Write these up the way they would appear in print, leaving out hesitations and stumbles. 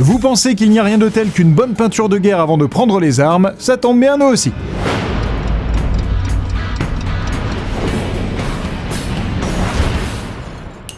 Vous pensez qu'il n'y a rien de tel qu'une bonne peinture de guerre avant de prendre les armes? Ça tombe bien, nous aussi.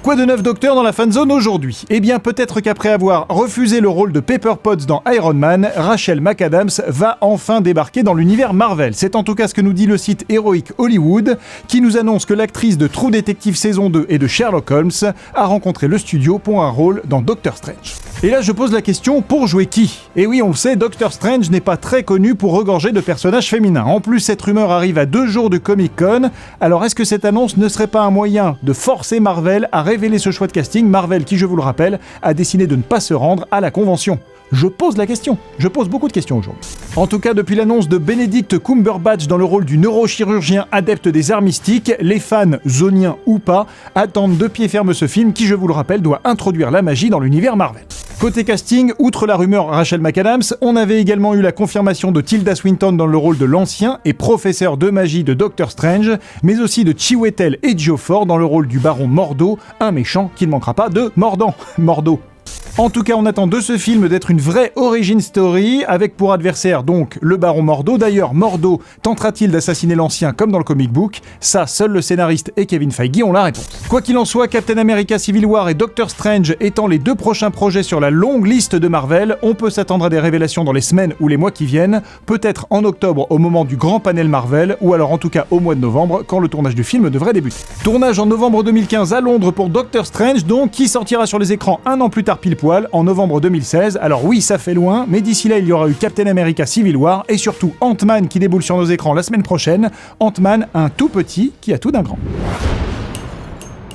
Quoi de neuf Docteur dans la fanzone aujourd'hui? Eh bien peut-être qu'après avoir refusé le rôle de Pepper Potts dans Iron Man, Rachel McAdams va enfin débarquer dans l'univers Marvel. C'est en tout cas ce que nous dit le site Heroic Hollywood, qui nous annonce que l'actrice de True Detective saison 2 et de Sherlock Holmes a rencontré le studio pour un rôle dans Doctor Strange. Et là je pose la question, pour jouer qui? Et oui, on le sait, Doctor Strange n'est pas très connu pour regorger de personnages féminins. En plus, cette rumeur arrive à 2 jours du Comic-Con, alors est-ce que cette annonce ne serait pas un moyen de forcer Marvel à révéler ce choix de casting? Marvel qui, je vous le rappelle, a décidé de ne pas se rendre à la convention. Je pose la question. Je pose beaucoup de questions aujourd'hui. En tout cas, depuis l'annonce de Benedict Cumberbatch dans le rôle du neurochirurgien adepte des arts mystiques, les fans, zoniens ou pas, attendent de pied ferme ce film qui, je vous le rappelle, doit introduire la magie dans l'univers Marvel. Côté casting, outre la rumeur Rachel McAdams, on avait également eu la confirmation de Tilda Swinton dans le rôle de l'ancien et professeur de magie de Doctor Strange, mais aussi de Chiwetel Ejiofor dans le rôle du baron Mordo, un méchant qui ne manquera pas de mordant. Mordo. En tout cas, on attend de ce film d'être une vraie origin story, avec pour adversaire donc le baron Mordo. D'ailleurs, Mordo tentera-t-il d'assassiner l'ancien comme dans le comic book? Ça, seul le scénariste et Kevin Feige ont la réponse. Quoi qu'il en soit, Captain America Civil War et Doctor Strange étant les 2 prochains projets sur la longue liste de Marvel, on peut s'attendre à des révélations dans les semaines ou les mois qui viennent, peut-être en octobre au moment du grand panel Marvel, ou alors en tout cas au mois de novembre, quand le tournage du film devrait débuter. Tournage en novembre 2015 à Londres pour Doctor Strange, donc, qui sortira sur les écrans un an plus tard pile poil, en novembre 2016. Alors oui, ça fait loin, mais d'ici là, il y aura eu Captain America Civil War et surtout Ant-Man qui déboule sur nos écrans la semaine prochaine. Ant-Man, un tout petit qui a tout d'un grand.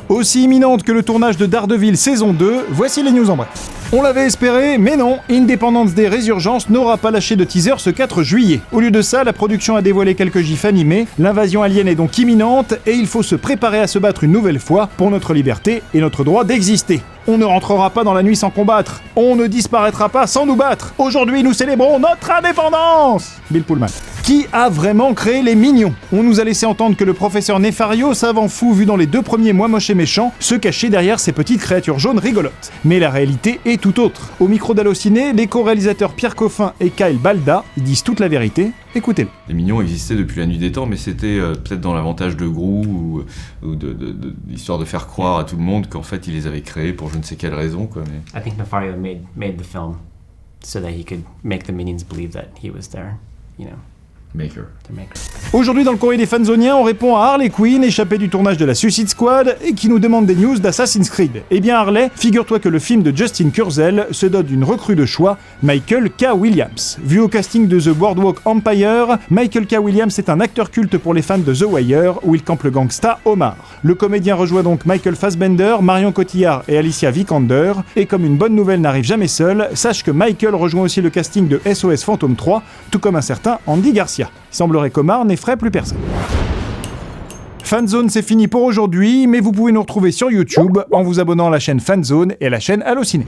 Aussi imminente que le tournage de Daredevil saison 2, voici les news en bref. On l'avait espéré, mais non, Independence Day Résurgence n'aura pas lâché de teaser ce 4 juillet. Au lieu de ça, la production a dévoilé quelques gifs animés, l'invasion alien est donc imminente et il faut se préparer à se battre une nouvelle fois pour notre liberté et notre droit d'exister. On ne rentrera pas dans la nuit sans combattre, on ne disparaîtra pas sans nous battre. Aujourd'hui, nous célébrons notre indépendance! Bill Pullman. Qui a vraiment créé les Mignons? On nous a laissé entendre que le professeur Nefario, savant fou vu dans les 2 premiers Moi Moche et Méchant, se cachait derrière ces petites créatures jaunes rigolotes. Mais la réalité est tout autre. Au micro d'Allociné, les co-réalisateurs Pierre Coffin et Kyle Balda disent toute la vérité. Écoutez-le. Les Mignons existaient depuis la nuit des temps, mais c'était peut-être dans l'avantage de Grou ou histoire de faire croire à tout le monde qu'en fait il les avait créés pour je ne sais quelle raison, quoi. Mais... I think Nefario made the film so that he could make the Minions believe that he was their, Maker. Aujourd'hui dans le courrier des fanzoniens, on répond à Harley Quinn, échappée du tournage de la Suicide Squad et qui nous demande des news d'Assassin's Creed. Eh bien Harley, figure-toi que le film de Justin Kurzel se dote d'une recrue de choix, Michael K. Williams. Vu au casting de The Boardwalk Empire, Michael K. Williams est un acteur culte pour les fans de The Wire, où il campe le gangsta Omar. Le comédien rejoint donc Michael Fassbender, Marion Cotillard et Alicia Vikander, et comme une bonne nouvelle n'arrive jamais seule, sache que Michael rejoint aussi le casting de SOS Fantôme 3, tout comme un certain Andy Garcia. Il semblerait qu'Omar n'effraie plus personne. Fanzone, c'est fini pour aujourd'hui, mais vous pouvez nous retrouver sur YouTube en vous abonnant à la chaîne Fanzone et à la chaîne Allociné.